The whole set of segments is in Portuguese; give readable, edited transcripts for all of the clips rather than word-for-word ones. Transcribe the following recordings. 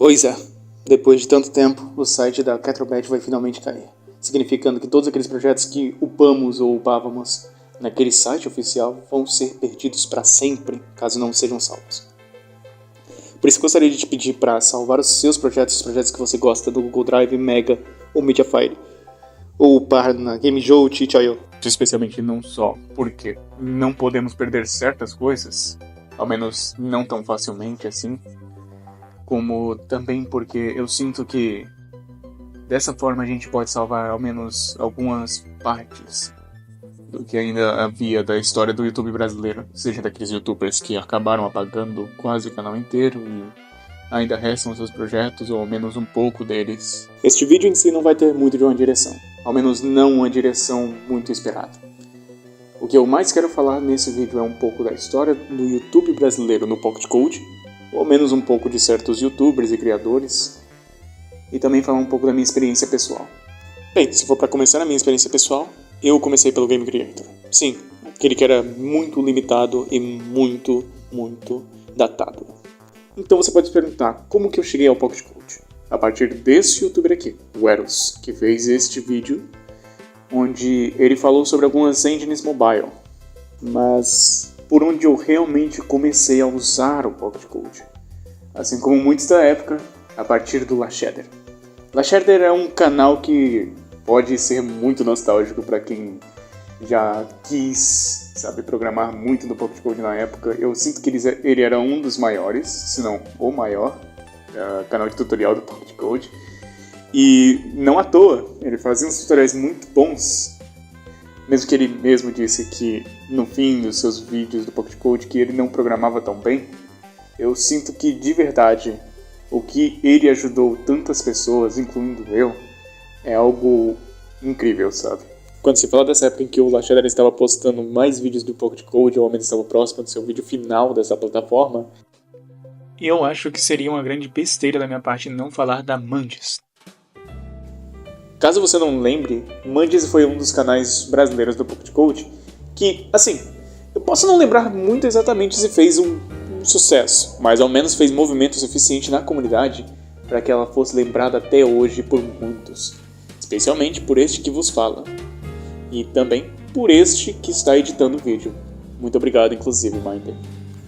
Pois é, depois de tanto tempo, o site da Catrobet vai finalmente cair, significando que todos aqueles projetos que upamos ou upávamos naquele site oficial vão ser perdidos para sempre, caso não sejam salvos. Por isso gostaria de te pedir para salvar os seus projetos, os projetos que você gosta do Google Drive, Mega ou Mediafire, ou upar na GameJolt, itch.io. Especialmente não só porque não podemos perder certas coisas, ao menos não tão facilmente assim, como também porque eu sinto que dessa forma a gente pode salvar ao menos algumas partes do que ainda havia da história do YouTube brasileiro, seja daqueles youtubers que acabaram apagando quase o canal inteiro e ainda restam seus projetos, ou ao menos um pouco deles. Este vídeo em si não vai ter muito de uma direção, ao menos não uma direção muito esperada. O que eu mais quero falar nesse vídeo é um pouco da história do YouTube brasileiro no Pocket Code, ou ao menos um pouco de certos youtubers e criadores, e também falar um pouco da minha experiência pessoal. Bem, se for para começar a minha experiência pessoal, eu comecei pelo Game Creator. Sim, aquele que era muito limitado e muito datado. Então você pode se perguntar, como que eu cheguei ao Pocket Code? A partir desse youtuber aqui, o Eros, que fez este vídeo, onde ele falou sobre algumas engines mobile. Mas por onde eu realmente comecei a usar o Pocket Code, assim como muitos da época, a partir do Lashedder. Lashedder é um canal que pode ser muito nostálgico para quem já quis, sabe, programar muito no Pocket Code na época. Eu sinto que ele era um dos maiores, se não o maior, canal de tutorial do Pocket Code. E não à toa, ele fazia uns tutoriais muito bons. Mesmo que ele mesmo disse que no fim dos seus vídeos do Pocket Code que ele não programava tão bem, eu sinto que de verdade o que ele ajudou tantas pessoas, incluindo eu, é algo incrível, sabe? Quando se fala dessa época em que o Lashedder estava postando mais vídeos do Pocket Code, ou ao menos estava próximo do seu vídeo final dessa plataforma, eu acho que seria uma grande besteira da minha parte não falar da Mandiz. Caso você não lembre, Mandiz foi um dos canais brasileiros do Pocket Code que, assim, eu posso não lembrar muito exatamente se fez um sucesso, mas ao menos fez movimento suficiente na comunidade para que ela fosse lembrada até hoje por muitos, especialmente por este que vos fala, e também por este que está editando o vídeo. Muito obrigado, inclusive, Minder.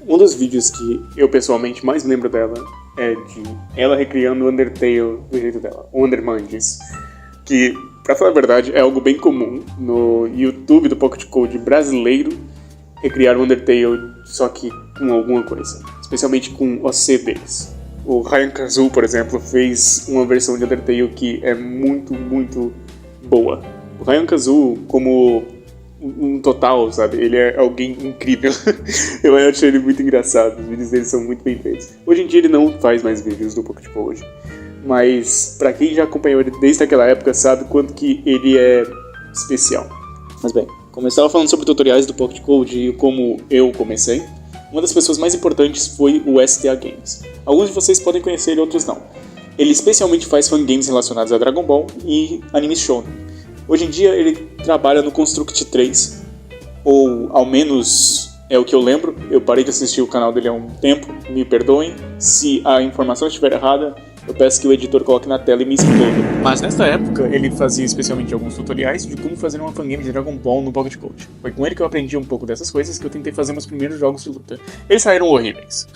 Um dos vídeos que eu pessoalmente mais me lembro dela é de ela recriando o Undertale do jeito dela, o Undermandiz, que, pra falar a verdade, é algo bem comum no YouTube do Pocket Code brasileiro recriar o Undertale, só que com alguma coisa, especialmente com o OC deles. O Ryan Kazoo, por exemplo, fez uma versão de Undertale que é muito boa. O Ryan Kazoo, como um total, sabe, ele é alguém incrível. Eu acho ele muito engraçado, os vídeos dele são muito bem feitos. Hoje em dia ele não faz mais vídeos do Pocket Code, mas pra quem já acompanhou ele desde aquela época sabe quanto que ele é especial. Mas bem, como eu estava falando sobre tutoriais do Pocket Code e como eu comecei, uma das pessoas mais importantes foi o STA Games. Alguns de vocês podem conhecer ele, outros não. Ele especialmente faz fangames relacionados a Dragon Ball e animes shonen. Hoje em dia ele trabalha no Construct 3, ou ao menos é o que eu lembro. Eu parei de assistir o canal dele há um tempo, me perdoem. Se a informação estiver errada, eu peço que o editor coloque na tela e me explique. Mas nessa época, ele fazia especialmente alguns tutoriais de como fazer uma fangame de Dragon Ball no Pocket Code. Foi com ele que eu aprendi um pouco dessas coisas que eu tentei fazer meus primeiros jogos de luta. Eles saíram horríveis.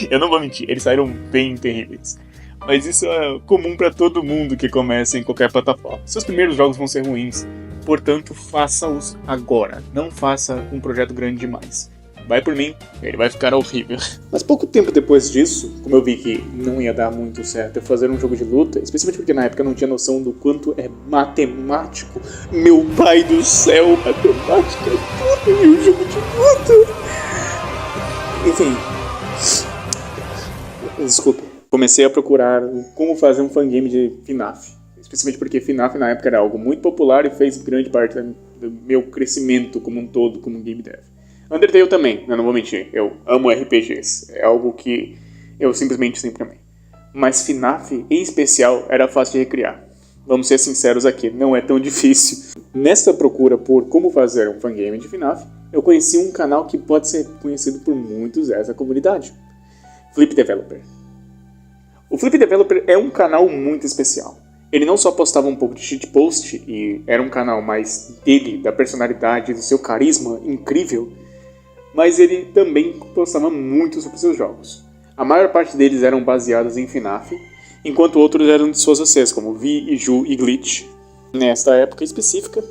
Eu não vou mentir, eles saíram bem terríveis. Mas isso é comum pra todo mundo que começa em qualquer plataforma. Seus primeiros jogos vão ser ruins, portanto faça-os agora. Não faça um projeto grande demais. Vai por mim, ele vai ficar horrível. Mas pouco tempo depois disso, como eu vi que não ia dar muito certo eu fazer um jogo de luta, especialmente porque na época eu não tinha noção do quanto é matemático. Meu pai do céu, matemática é tudo em um jogo de luta. Enfim, desculpa. Comecei a procurar como fazer um fangame de FNAF. Especialmente porque FNAF na época era algo muito popular e fez grande parte do meu crescimento como um todo, como game dev. Undertale também, eu não vou mentir, eu amo RPGs, é algo que eu simplesmente sempre amei. Mas FNAF, em especial, era fácil de recriar. Vamos ser sinceros aqui, não é tão difícil. Nessa procura por como fazer um fangame de FNAF, eu conheci um canal que pode ser conhecido por muitos dessa comunidade. Flip Developer. O Flip Developer é um canal muito especial. Ele não só postava um pouco de shitpost e era um canal mais dele, da personalidade, do seu carisma incrível, mas ele também postava muito sobre seus jogos. A maior parte deles eram baseados em FNAF, enquanto outros eram de suas ACs, como Vi, e Ju e Glitch. Nesta época específica,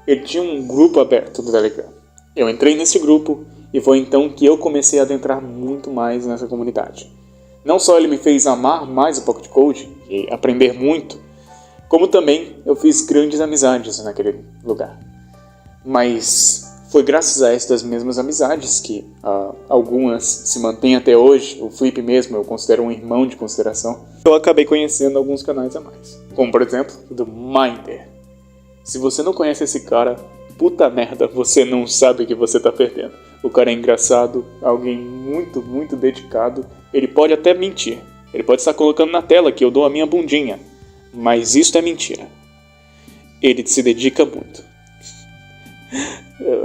ele tinha um grupo aberto do Telegram. Eu entrei nesse grupo e foi então que eu comecei a adentrar muito mais nessa comunidade. Não só ele me fez amar mais o Pocket Code e aprender muito, como também eu fiz grandes amizades naquele lugar. Mas foi graças a estas mesmas amizades que algumas se mantêm até hoje. O Flip mesmo eu considero um irmão de consideração. Eu acabei conhecendo alguns canais a mais, como por exemplo o do Minder. Se você não conhece esse cara, puta merda, você não sabe o que você tá perdendo. O cara é engraçado, alguém muito, muito dedicado. Ele pode até mentir. Ele pode estar colocando na tela que eu dou a minha bundinha. Mas isso é mentira. Ele se dedica muito.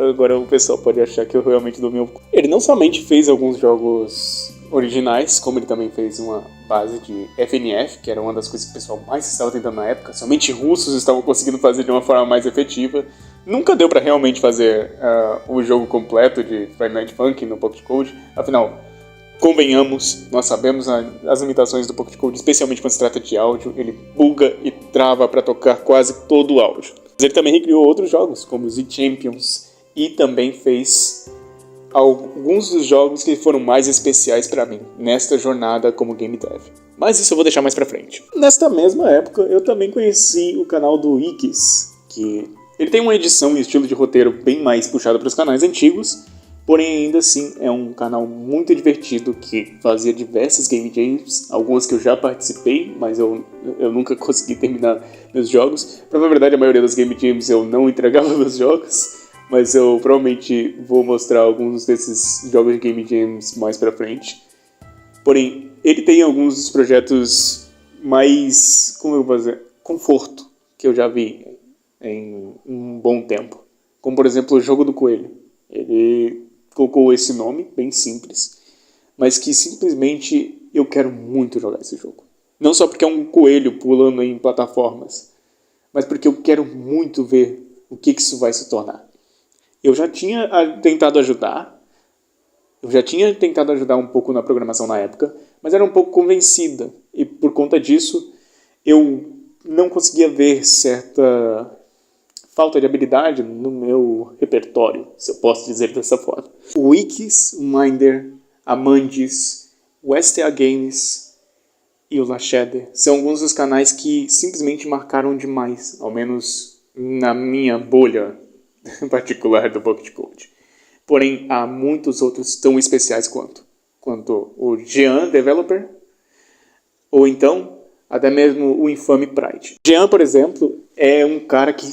Agora o pessoal pode achar que eu realmente dou meu... Ele não somente fez alguns jogos originais, como ele também fez uma base de FNF, que era uma das coisas que o pessoal mais estava tentando na época. Somente russos estavam conseguindo fazer de uma forma mais efetiva. Nunca deu pra realmente fazer o jogo completo de Friday Night Funkin' no Pocket Code. Afinal, convenhamos, nós sabemos as limitações do Pocket Code, especialmente quando se trata de áudio. Ele buga e trava para tocar quase todo o áudio. Mas ele também recriou outros jogos, como os Z-Champions, e também fez alguns dos jogos que foram mais especiais para mim nesta jornada como game dev. Mas isso eu vou deixar mais pra frente. Nesta mesma época, eu também conheci o canal do Ikis, que ele tem uma edição e estilo de roteiro bem mais puxado para os canais antigos, porém ainda assim é um canal muito divertido que fazia diversas game jams, algumas que eu já participei, mas eu nunca consegui terminar meus jogos. Pra verdade, a maioria das game jams eu não entregava meus jogos, mas eu provavelmente vou mostrar alguns desses jogos de game jams mais pra frente. Porém, ele tem alguns dos projetos mais, como eu vou dizer, conforto que eu já vi em um bom tempo. Como por exemplo o Jogo do Coelho. Ele colocou esse nome, bem simples, mas que simplesmente eu quero muito jogar esse jogo. Não só porque é um coelho pulando em plataformas, mas porque eu quero muito ver o que isso vai se tornar. Eu já tinha tentado ajudar um pouco na programação na época, mas era um pouco convencida, e por conta disso eu não conseguia ver certa falta de habilidade no meu repertório, se eu posso dizer dessa forma. O Ikis, o Minder, a Mandis, o STA Games e o Lasheder são alguns dos canais que simplesmente marcaram demais, ao menos na minha bolha particular do Pocket Code. Porém, há muitos outros tão especiais quanto o Jean Developer, ou então até mesmo o infame Pride. Jean, por exemplo, é um cara que,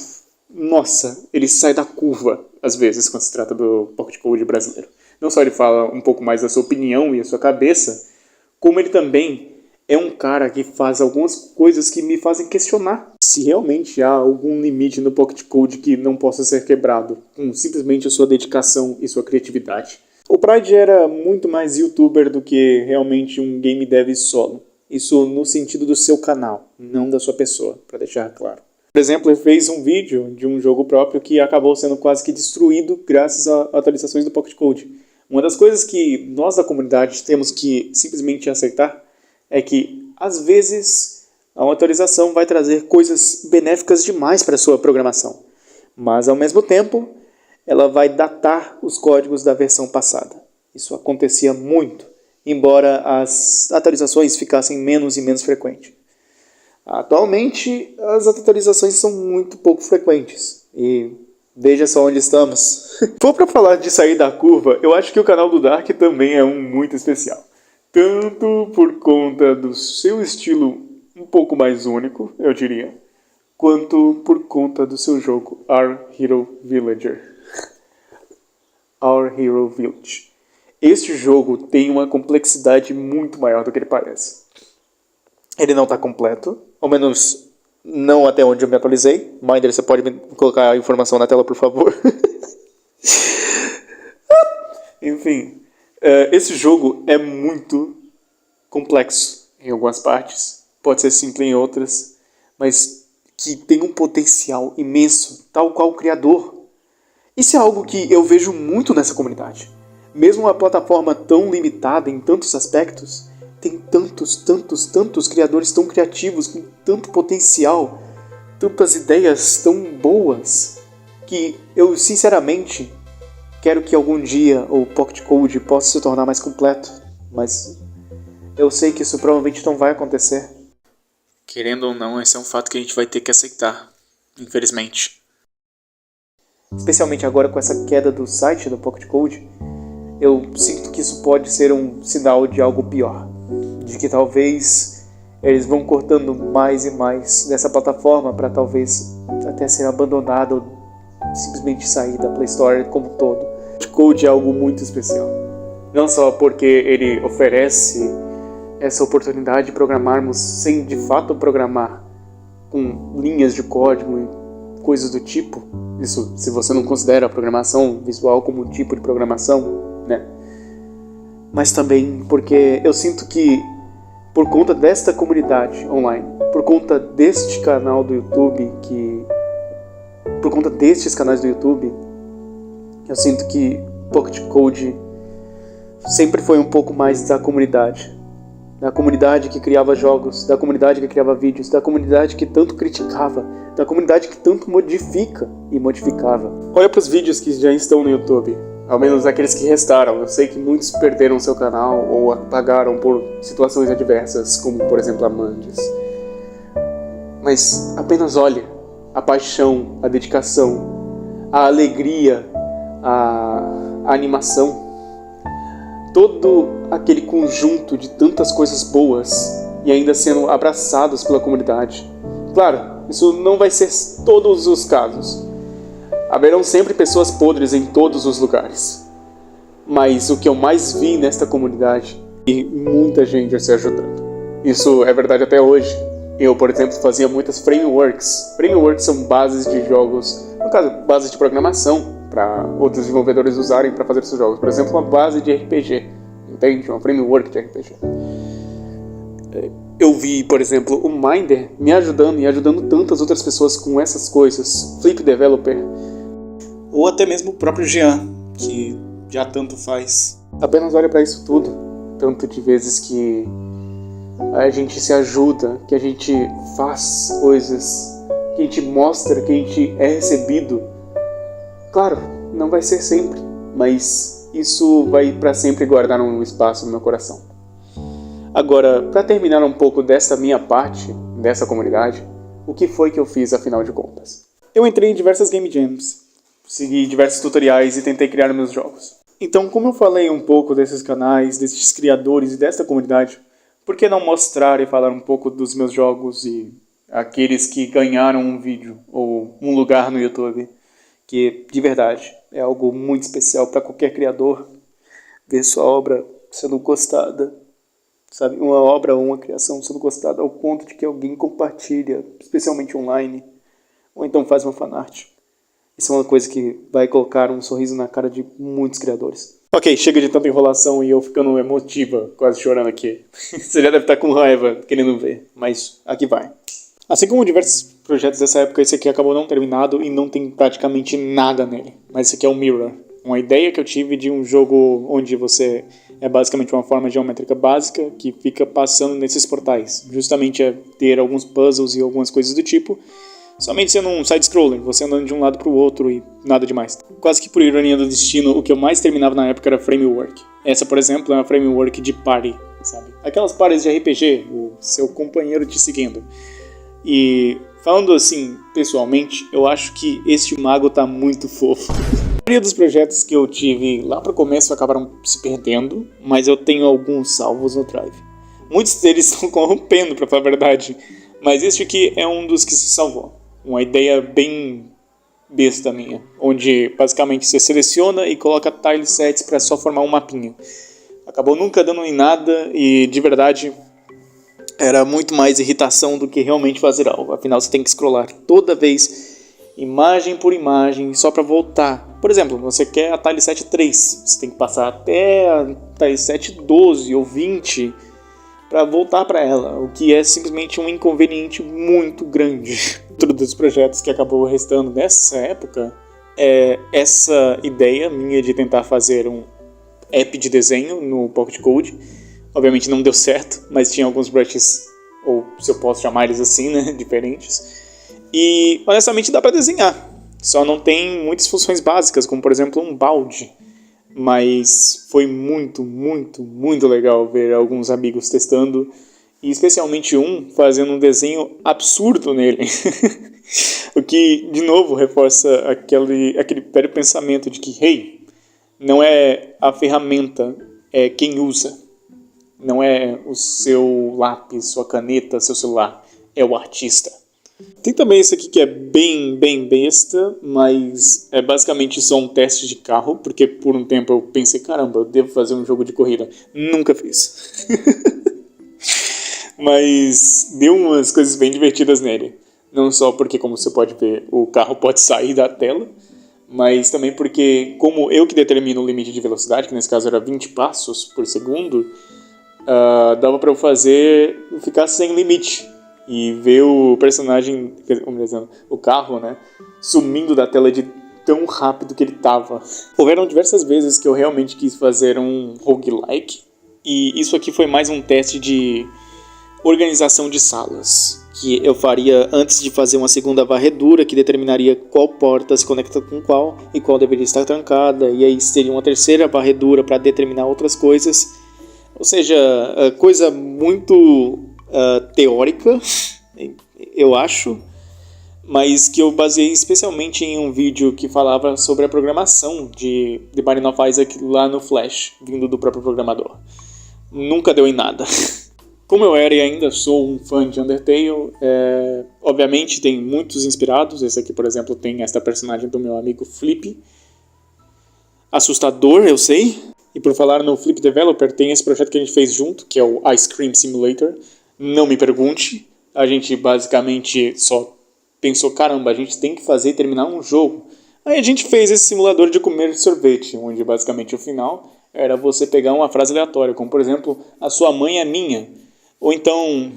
nossa, ele sai da curva às vezes quando se trata do Pocket Code brasileiro. Não só ele fala um pouco mais da sua opinião e a sua cabeça, como ele também é um cara que faz algumas coisas que me fazem questionar se realmente há algum limite no Pocket Code que não possa ser quebrado com simplesmente a sua dedicação e sua criatividade. O Pride era muito mais youtuber do que realmente um game dev solo. Isso no sentido do seu canal, não da sua pessoa, para deixar claro. Por exemplo, ele fez um vídeo de um jogo próprio que acabou sendo quase que destruído graças a atualizações do Pocket Code. Uma das coisas que nós da comunidade temos que simplesmente aceitar é que, às vezes, a atualização vai trazer coisas benéficas demais para a sua programação. Mas, ao mesmo tempo, ela vai datar os códigos da versão passada. Isso acontecia muito, embora as atualizações ficassem menos e menos frequentes. Atualmente, as atualizações são muito pouco frequentes. E veja só onde estamos. Se for para falar de sair da curva, eu acho que o canal do Dark também é um muito especial. Tanto por conta do seu estilo um pouco mais único, eu diria, quanto por conta do seu jogo Our Hero Villager. Our Hero Village. Este jogo tem uma complexidade muito maior do que ele parece. Ele não está completo, ao menos não até onde eu me atualizei. Minder, você pode me colocar a informação na tela, por favor? Enfim, esse jogo é muito complexo. em algumas partes, pode ser simples em outras, mas que tem um potencial imenso, tal qual o criador. Isso é algo que eu vejo muito nessa comunidade. Mesmo uma plataforma tão limitada em tantos aspectos, tem tantos criadores tão criativos, com tanto potencial, tantas ideias tão boas, que eu sinceramente quero que algum dia o Pocket Code possa se tornar mais completo, mas eu sei que isso provavelmente não vai acontecer. Querendo ou não, esse é um fato que a gente vai ter que aceitar, infelizmente. Especialmente agora com essa queda do site do Pocket Code, eu sinto que isso pode ser um sinal de algo pior. De que talvez eles vão cortando mais e mais dessa plataforma para talvez até ser abandonado ou simplesmente sair da Play Store como um todo. O Pocket Code é algo muito especial. Não só porque ele oferece essa oportunidade de programarmos sem de fato programar, com linhas de código e coisas do tipo. Isso se você não considera a programação visual como um tipo de programação, né? Mas também porque eu sinto que por conta desta comunidade online, por conta deste canal do YouTube, por conta destes canais do YouTube, eu sinto que Pocket Code sempre foi um pouco mais da comunidade que criava jogos, da comunidade que criava vídeos, da comunidade que tanto criticava, da comunidade que tanto modifica e modificava. Olha para os vídeos que já estão no YouTube, ao menos aqueles que restaram. Eu sei que muitos perderam seu canal ou apagaram por situações adversas, como por exemplo a Mandes. Mas apenas olhe a paixão, a dedicação, a alegria, a animação, todo aquele conjunto de tantas coisas boas e ainda sendo abraçados pela comunidade. Claro, isso não vai ser todos os casos. Haverão sempre pessoas podres em todos os lugares. Mas o que eu mais vi nesta comunidade é muita gente se ajudando. Isso é verdade até hoje. Eu, por exemplo, fazia muitas frameworks. Frameworks são bases de jogos, no caso, bases de programação, para outros desenvolvedores usarem para fazer seus jogos. Por exemplo, uma base de RPG, entende? Uma framework de RPG. Eu vi, por exemplo, o Minder me ajudando e ajudando tantas outras pessoas com essas coisas. Flip Developer. Ou até mesmo o próprio Jean, que já tanto faz. Apenas olha para isso tudo. Tanto de vezes que a gente se ajuda, que a gente faz coisas, que a gente mostra, que a gente é recebido. Claro, não vai ser sempre, mas isso vai para sempre guardar um espaço no meu coração. Agora, para terminar um pouco dessa minha parte, dessa comunidade, o que foi que eu fiz afinal de contas? Eu entrei em diversas game jams, segui diversos tutoriais e tentei criar meus jogos. Então, como eu falei um pouco desses canais, desses criadores e desta comunidade, por que não mostrar e falar um pouco dos meus jogos e aqueles que ganharam um vídeo ou um lugar no YouTube? Que, de verdade, é algo muito especial para qualquer criador ver sua obra sendo gostada, sabe? Uma obra ou uma criação sendo gostada ao ponto de que alguém compartilha, especialmente online, ou então faz uma fanart. Isso é uma coisa que vai colocar um sorriso na cara de muitos criadores. Ok, chega de tanta enrolação e eu ficando emotiva, quase chorando aqui. Você já deve estar com raiva querendo ver, mas aqui vai. Assim como diversos projetos dessa época, esse aqui acabou não terminado e não tem praticamente nada nele. Mas esse aqui é o Mirror. Uma ideia que eu tive de um jogo onde você é basicamente uma forma geométrica básica que fica passando nesses portais. Justamente é ter alguns puzzles e algumas coisas do tipo. Somente sendo um side-scroller, você andando de um lado para o outro e nada demais. Quase que por ironia do destino, o que eu mais terminava na época era framework. Essa, por exemplo, é uma framework de party, sabe? Aquelas parties de RPG, o seu companheiro te seguindo. E falando assim, pessoalmente, eu acho que este mago tá muito fofo. A maioria dos projetos que eu tive lá pro começo acabaram se perdendo, mas eu tenho alguns salvos no Drive. Muitos deles estão corrompendo, pra falar a verdade, mas este aqui é um dos que se salvou. Uma ideia bem besta minha, onde basicamente você seleciona e coloca tilesets para só formar um mapinha. Acabou nunca dando em nada e, de verdade, era muito mais irritação do que realmente fazer algo. Afinal, você tem que scrollar toda vez, imagem por imagem, só para voltar. Por exemplo, você quer a tileset 3, você tem que passar até a tileset 12 ou 20 para voltar para ela, o que é simplesmente um inconveniente muito grande. Outro dos projetos que acabou restando nessa época é essa ideia minha de tentar fazer um app de desenho no Pocket Code. Obviamente não deu certo, mas tinha alguns brushes, ou se eu posso chamar eles assim, né, diferentes. E honestamente dá para desenhar, só não tem muitas funções básicas, como por exemplo um balde. Mas foi muito, muito, muito legal ver alguns amigos testando, e especialmente um fazendo um desenho absurdo nele. O que, de novo, reforça aquele velho pensamento de que, hey, não é a ferramenta, é quem usa. Não é o seu lápis, sua caneta, seu celular, é o artista. Tem também esse aqui que é bem besta, mas é basicamente só um teste de carro, porque por um tempo eu pensei, caramba, eu devo fazer um jogo de corrida. Nunca fiz. Mas deu umas coisas bem divertidas nele. Não só porque, como você pode ver, o carro pode sair da tela, mas também porque, como eu que determino o limite de velocidade, que nesse caso era 20 passos por segundo, dava pra eu ficar sem limite. E ver o personagem, o carro, né, sumindo da tela de tão rápido que ele tava. Houveram diversas vezes que eu realmente quis fazer um roguelike, e isso aqui foi mais um teste de organização de salas, que eu faria antes de fazer uma segunda varredura, que determinaria qual porta se conecta com qual, e qual deveria estar trancada, e aí seria uma terceira varredura para determinar outras coisas. Ou seja, coisa muito teórica, eu acho, mas que eu baseei especialmente em um vídeo que falava sobre a programação de The Binding of Isaac lá no Flash, vindo do próprio programador. Nunca deu em nada. Como eu era e ainda sou um fã de Undertale, obviamente tem muitos inspirados. Esse aqui, por exemplo, tem esta personagem do meu amigo Flip. Assustador, eu sei. E por falar no Flip Developer, tem esse projeto que a gente fez junto, que é o Ice Cream Simulator. Não me pergunte, a gente basicamente só pensou, caramba, a gente tem que fazer e terminar um jogo. Aí a gente fez esse simulador de comer sorvete, onde basicamente o final era você pegar uma frase aleatória, como por exemplo, a sua mãe é minha. Ou então...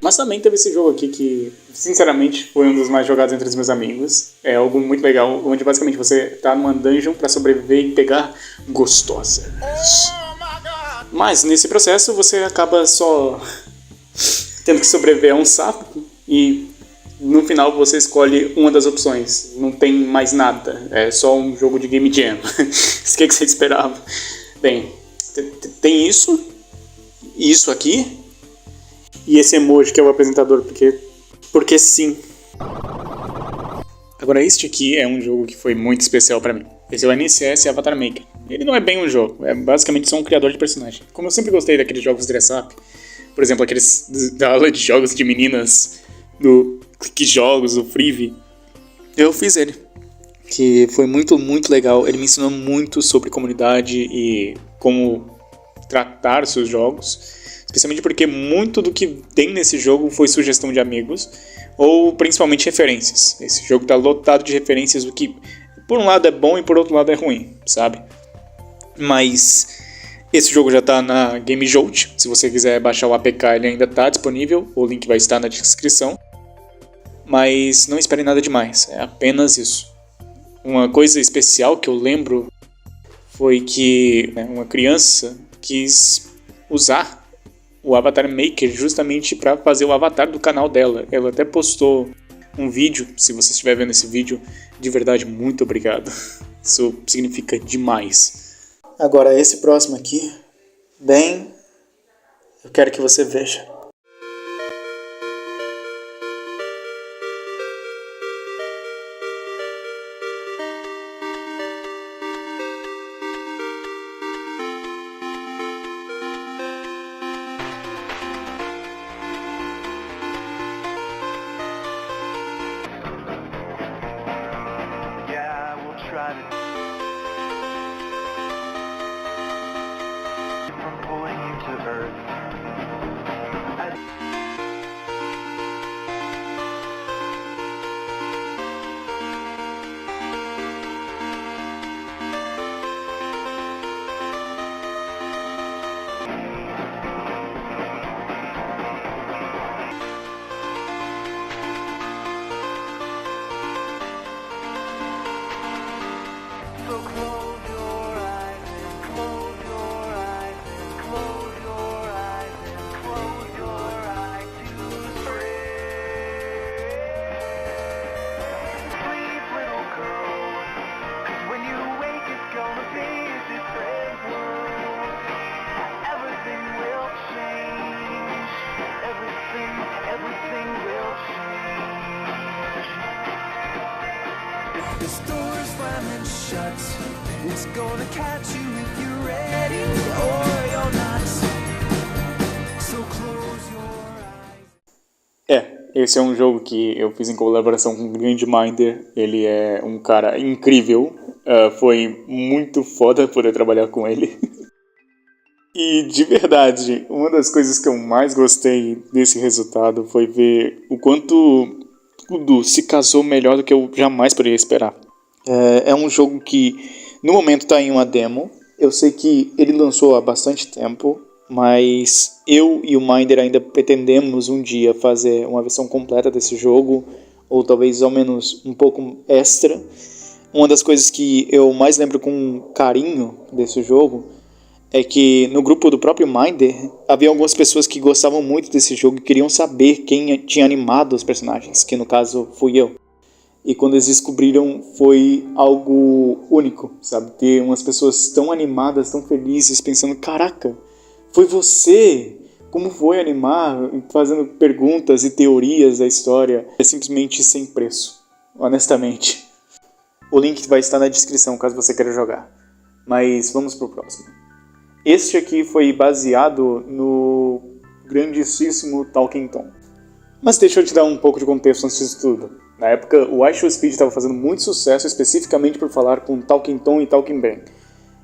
Mas também teve esse jogo aqui que, sinceramente, foi um dos mais jogados entre os meus amigos. É algo muito legal, onde basicamente você tá numa dungeon pra sobreviver e pegar gostosas. Mas nesse processo você acaba só tendo que sobreviver a um sapo e no final você escolhe uma das opções. Não tem mais nada, é só um jogo de Game Jam. O que você esperava? Bem, tem isso aqui e esse emoji que é o apresentador, porque sim. Agora este aqui é um jogo que foi muito especial pra mim. Esse é o NCS Avatar Maker. Ele não é bem um jogo, é basicamente só um criador de personagem. Como eu sempre gostei daqueles jogos dress-up, por exemplo, aqueles da aula de jogos de meninas, do Clique Jogos, do Freevee, eu fiz ele. Que foi muito, muito legal. Ele me ensinou muito sobre comunidade e como tratar seus jogos. Especialmente porque muito do que tem nesse jogo foi sugestão de amigos, ou principalmente referências. Esse jogo tá lotado de referências, o que por um lado é bom e por outro lado é ruim, sabe? Mas esse jogo já tá na Game Jolt. Se você quiser baixar o APK, ele ainda tá disponível. O link vai estar na descrição. Mas não espere nada demais, é apenas isso. Uma coisa especial que eu lembro foi que uma criança quis usar o Avatar Maker justamente para fazer o avatar do canal dela. Ela até postou um vídeo, se você estiver vendo esse vídeo, de verdade, muito obrigado. Isso significa demais. Agora esse próximo aqui, bem, eu quero que você veja. this door's slamming shut. It's gonna catch you if you're ready or you're not. So close your eyes. Esse é um jogo que eu fiz em colaboração com o Grandminder. Ele é um cara incrível. Foi muito foda poder trabalhar com ele. E de verdade, uma das coisas que eu mais gostei desse resultado foi ver o quanto tudo se casou melhor do que eu jamais poderia esperar. É um jogo que no momento está em uma demo. Eu sei que ele lançou há bastante tempo, mas eu e o Minder ainda pretendemos um dia fazer uma versão completa desse jogo, ou talvez ao menos um pouco extra. Uma das coisas que eu mais lembro com carinho desse jogo é que no grupo do próprio Minder havia algumas pessoas que gostavam muito desse jogo e queriam saber quem tinha animado os personagens, que no caso fui eu. E quando eles descobriram, foi algo único, sabe? Ter umas pessoas tão animadas, tão felizes, pensando, caraca, foi você? Como foi animar? Fazendo perguntas e teorias da história. É simplesmente sem preço, honestamente. O link vai estar na descrição, caso você queira jogar. Mas vamos pro próximo. Este aqui foi baseado no grandíssimo Talking Tom. Mas deixa eu te dar um pouco de contexto antes disso tudo. Na época, o iShowSpeed estava fazendo muito sucesso, especificamente por falar com Talking Tom e Talking Ben.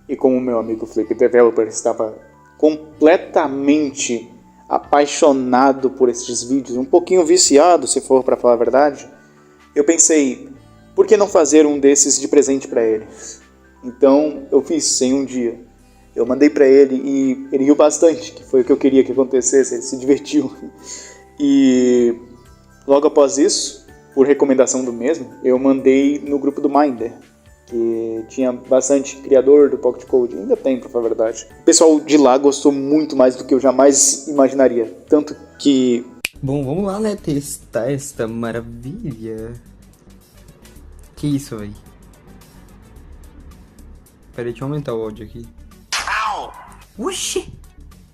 E como o meu amigo Flip Developer estava completamente apaixonado por esses vídeos, um pouquinho viciado, se for para falar a verdade, eu pensei, por que não fazer um desses de presente para ele? Então, eu fiz em um dia. Eu mandei para ele e ele riu bastante, que foi o que eu queria que acontecesse, ele se divertiu. E logo após isso, por recomendação do mesmo, eu mandei no grupo do Minder, que tinha bastante criador do Pocket Code, ainda tem, pra falar a verdade. O pessoal de lá gostou muito mais do que eu jamais imaginaria, tanto que... Bom, vamos lá, né, testar esta maravilha. Que isso, véi? Pera aí, deixa eu aumentar o áudio aqui. Ow! Oxi!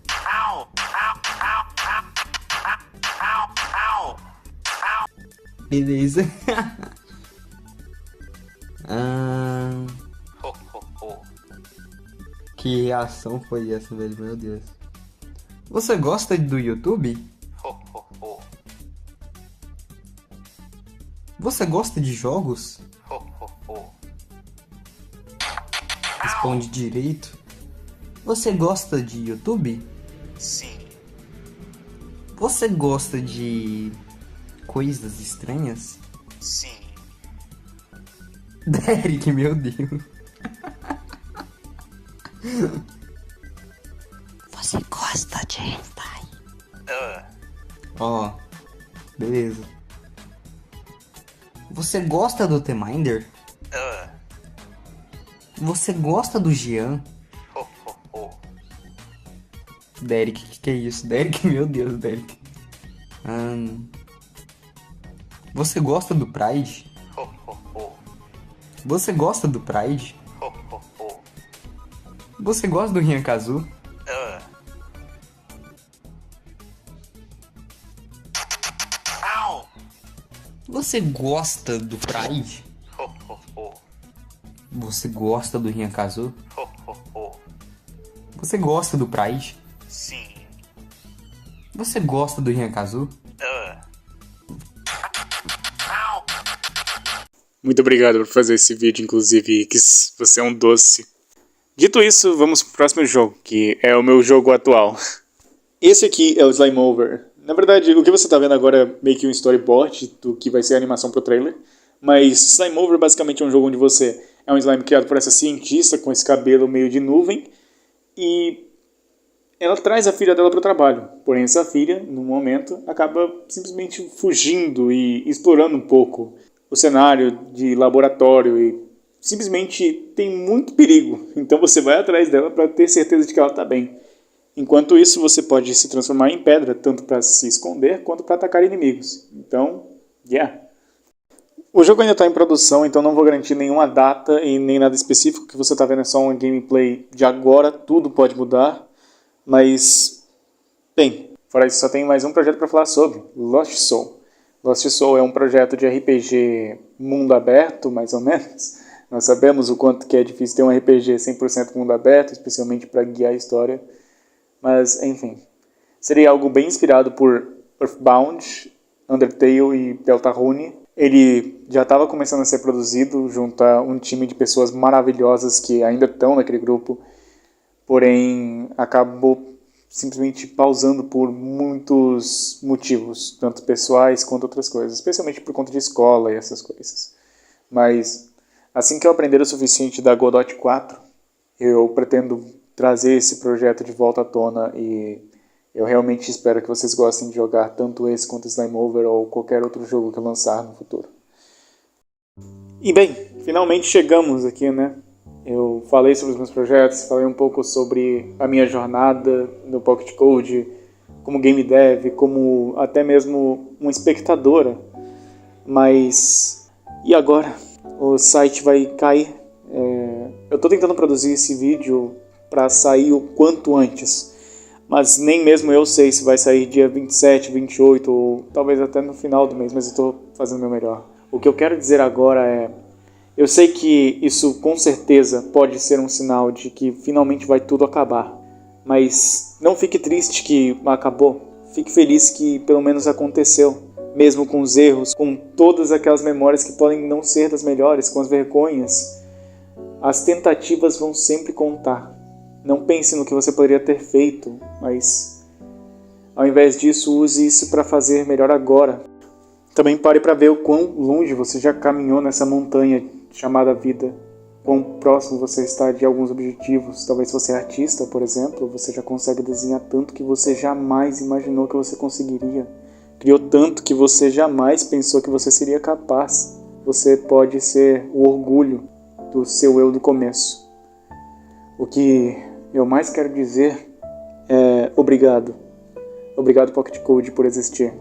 Ow! Ow! Beleza. Ho, ho, ho. Que reação foi essa, velho? Meu Deus. Você gosta do YouTube? Ho, ho, ho. Você gosta de jogos? Ho, ho, ho. Responde direito. Você gosta de YouTube? Sim. Você gosta de coisas estranhas? Sim. Derek, meu Deus. Você gosta de hentai? Ó, beleza. Você gosta do T-Minder? Você gosta do Jean? Ho, ho, ho. Derek, que é isso? Derek, meu Deus, Derek. Você gosta do Pride? Ho, ho, ho. Você gosta do Pride? Ho, ho, ho. Você gosta do Ryankazu? Ow! Você gosta do Pride? Ho, ho, ho. Você gosta do Ryankazu? Ho, ho, ho. Você gosta do Pride? Sim. Você gosta do Ryankazu? Ow! Muito obrigado por fazer esse vídeo, inclusive, que você é um doce. Dito isso, vamos pro próximo jogo, que é o meu jogo atual. Esse aqui é o Slime Over. Na verdade, o que você está vendo agora é meio que um storyboard do que vai ser a animação pro trailer. Mas Slime Over basicamente é um jogo onde você é um slime criado por essa cientista com esse cabelo meio de nuvem. E ela traz a filha dela para o trabalho. Porém, essa filha, no momento, acaba simplesmente fugindo e explorando um pouco o cenário de laboratório e simplesmente tem muito perigo. Então você vai atrás dela para ter certeza de que ela está bem. Enquanto isso, você pode se transformar em pedra, tanto para se esconder quanto para atacar inimigos. Então, yeah. O jogo ainda está em produção, então não vou garantir nenhuma data e nem nada específico. O que você está vendo é só um gameplay de agora, tudo pode mudar. Mas, bem, fora isso, só tem mais um projeto para falar sobre, Lost Soul. Lost Soul é um projeto de RPG mundo aberto, mais ou menos. Nós sabemos o quanto que é difícil ter um RPG 100% mundo aberto, especialmente para guiar a história. Mas, enfim, seria algo bem inspirado por Earthbound, Undertale e Deltarune. Ele já estava começando a ser produzido junto a um time de pessoas maravilhosas que ainda estão naquele grupo, porém acabou simplesmente pausando por muitos motivos, tanto pessoais quanto outras coisas, especialmente por conta de escola e essas coisas. Mas assim que eu aprender o suficiente da Godot 4, eu pretendo trazer esse projeto de volta à tona e eu realmente espero que vocês gostem de jogar tanto esse quanto Slime Over ou qualquer outro jogo que eu lançar no futuro. E bem, finalmente chegamos aqui, né? Eu falei sobre os meus projetos, falei um pouco sobre a minha jornada no Pocket Code, como game dev, como até mesmo uma espectadora. Mas e agora? O site vai cair. Eu estou tentando produzir esse vídeo para sair o quanto antes, mas nem mesmo eu sei se vai sair dia 27, 28 ou talvez até no final do mês, mas eu estou fazendo o meu melhor. O que eu quero dizer agora é: eu sei que isso com certeza pode ser um sinal de que finalmente vai tudo acabar, mas não fique triste que acabou. Fique feliz que pelo menos aconteceu, mesmo com os erros, com todas aquelas memórias que podem não ser das melhores, com as vergonhas. As tentativas vão sempre contar. Não pense no que você poderia ter feito, mas ao invés disso, use isso para fazer melhor agora. Também pare para ver o quão longe você já caminhou nessa montanha chamada vida, quão próximo você está de alguns objetivos. Talvez se você é artista, por exemplo, você já consegue desenhar tanto que você jamais imaginou que você conseguiria. Criou tanto que você jamais pensou que você seria capaz. Você pode ser o orgulho do seu eu do começo. O que eu mais quero dizer é obrigado. Obrigado Pocket Code por existir.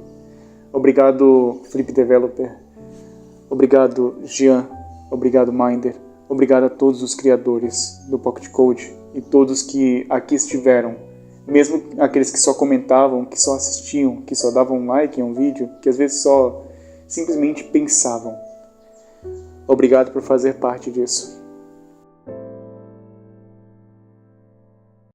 Obrigado Flip Developer. Obrigado Jean. Obrigado Minder. Obrigado a todos os criadores do Pocket Code e todos que aqui estiveram. Mesmo aqueles que só comentavam, que só assistiam, que só davam um like em um vídeo, que às vezes só simplesmente pensavam. Obrigado por fazer parte disso.